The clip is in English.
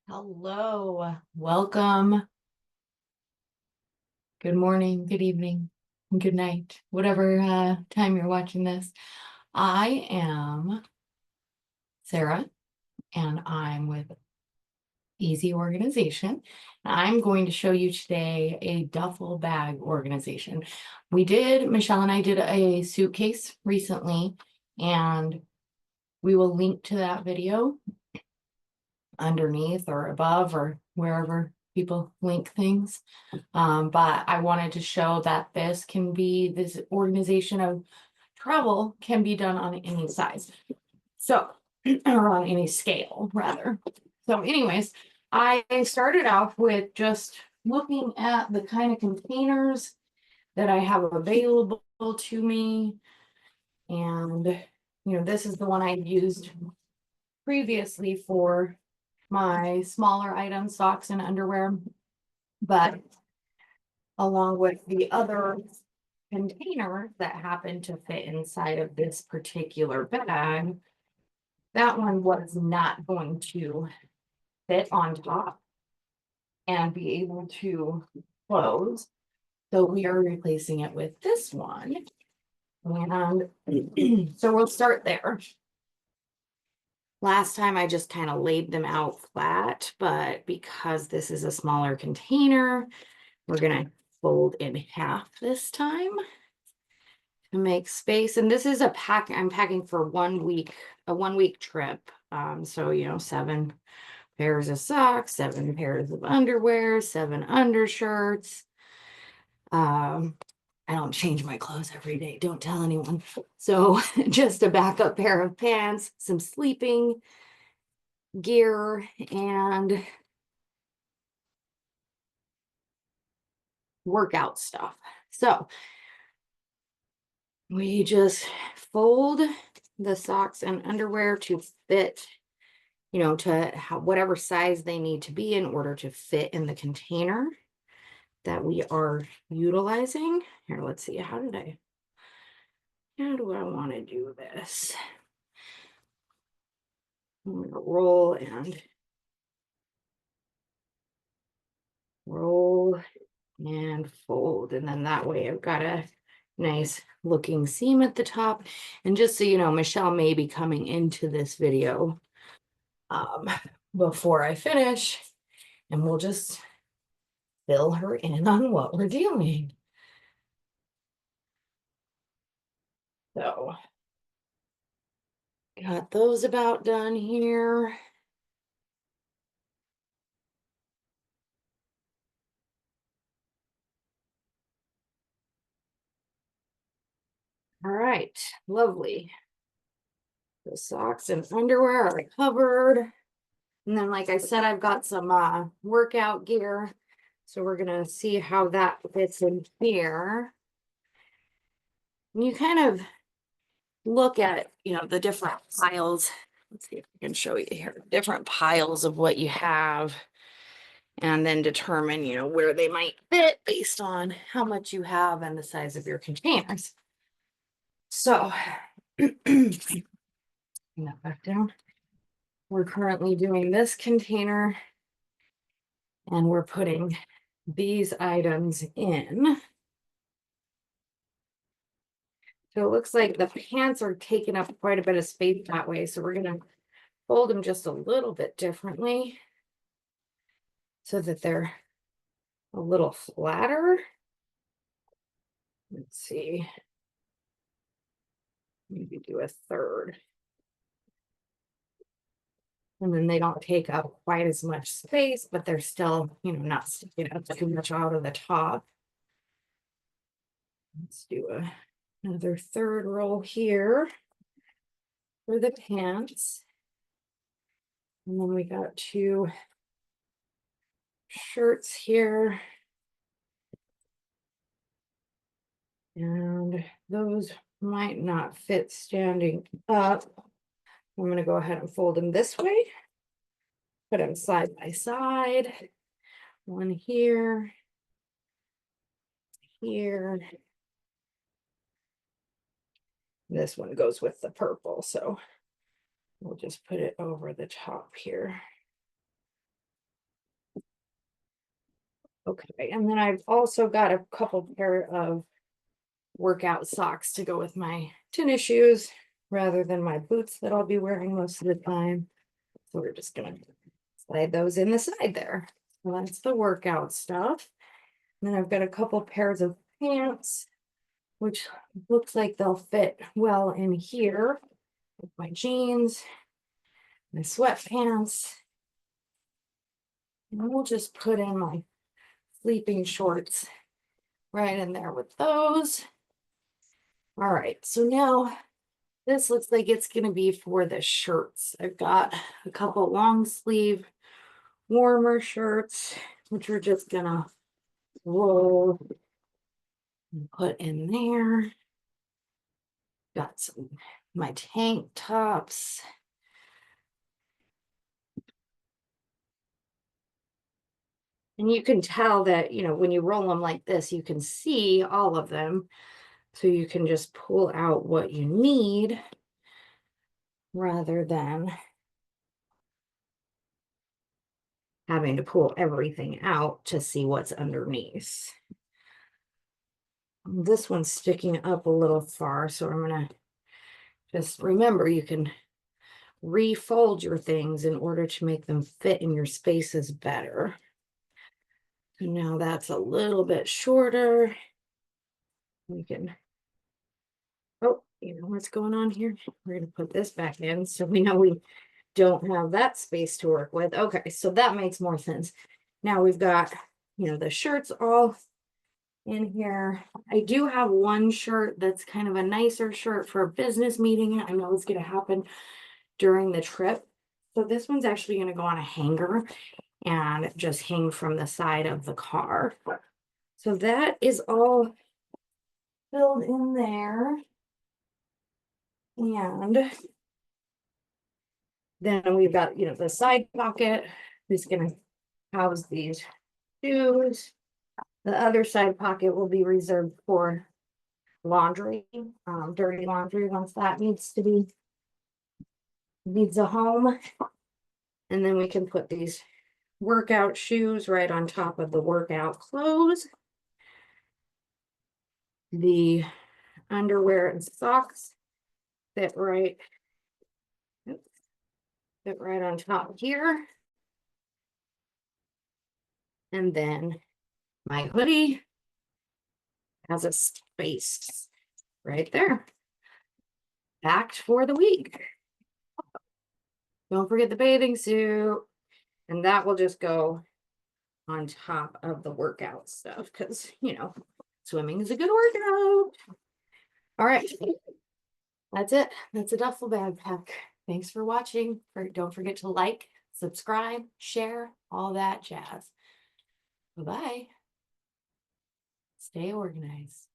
Hello, welcome. Good morning, good evening, and good night, whatever time you're watching this. I am Sarah, and I'm with Easy Organization. I'm going to show you today a duffel bag organization. Michelle and I did a suitcase recently, and we will link to that video underneath or above or wherever people link things. But I wanted to show that this organization of travel can be done on any size. So, or on any scale, rather. So, anyways, I started off with just looking at the kind of containers that I have available to me. And, this is the one I used previously for my smaller items, socks and underwear. But along with the other container that happened to fit inside of this particular bag, that one was not going to fit on top and be able to close. So we are replacing it with this one. And so we'll start there. Last time I just kind of laid them out flat, but because this is a smaller container, we're gonna fold in half this time to make space. And this is I'm packing for a 1 week trip. So 7 pairs of socks, 7 pairs of underwear, 7 undershirts. I don't change my clothes every day, don't tell anyone. So just a backup pair of pants, some sleeping gear, and workout stuff. So we just fold the socks and underwear to fit, whatever size they need to be in order to fit in the container that we are utilizing. Here, let's see, how do I want to do this? I'm going to roll and fold. And then that way I've got a nice looking seam at the top. And just so you know, Michelle may be coming into this video um, before I finish, and we'll just fill her in on what we're doing. So, got those about done here. All right, lovely. The socks and underwear are covered. And then, like I said, I've got some workout gear. So we're gonna see how that fits in here. And you kind of look at, the different piles. Let's see if I can show you here. Different piles of what you have, and then determine, where they might fit based on how much you have and the size of your containers. So, bring that back down. We're currently doing this container, and we're putting these items in. So it looks like the pants are taking up quite a bit of space that way. So we're gonna fold them just a little bit differently so that they're a little flatter. Let's see. Maybe do a third. And then they don't take up quite as much space, but they're still, not sticking up too much out of the top. Let's do another third roll here for the pants. And then we got 2 shirts here. And those might not fit standing up. I'm going to go ahead and fold them this way. Put them side by side. One here, here. This one goes with the purple, so we'll just put it over the top here. Okay, and then I've also got a couple pair of workout socks to go with my tennis shoes rather than my boots that I'll be wearing most of the time. So we're just gonna slide those in the side there. So that's the workout stuff. And then I've got a couple pairs of pants, which looks like they'll fit well in here with my jeans, my sweatpants. And we'll just put in my sleeping shorts right in there with those. All right, so now this looks like it's going to be for the shirts. I've got a couple long sleeve warmer shirts, which we're just going to roll and put in there. Got some my tank tops. And you can tell that, when you roll them like this, you can see all of them. So you can just pull out what you need rather than having to pull everything out to see what's underneath. This one's sticking up a little far, so I'm going to just remember you can refold your things in order to make them fit in your spaces better. And now that's a little bit shorter. We can, oh, you know what's going on here? We're going to put this back in so we know we don't have that space to work with. Okay, so that makes more sense. Now we've got, the shirts all in here. I do have one shirt that's kind of a nicer shirt for a business meeting. I know it's going to happen during the trip. So this one's actually going to go on a hanger and just hang from the side of the car. So that is all filled in there. And then we've got, the side pocket is going to house these shoes. The other side pocket will be reserved for laundry, dirty laundry once that needs a home. And then we can put these workout shoes right on top of the workout clothes. The underwear and socks fit right on top here. And then my hoodie has a space right there. Packed for the week. Don't forget the bathing suit. And that will just go on top of the workout stuff because, swimming is a good workout. All right. That's it. That's a duffel bag pack. Thanks for watching. Don't forget to like, subscribe, share, all that jazz. Bye-bye. Stay organized.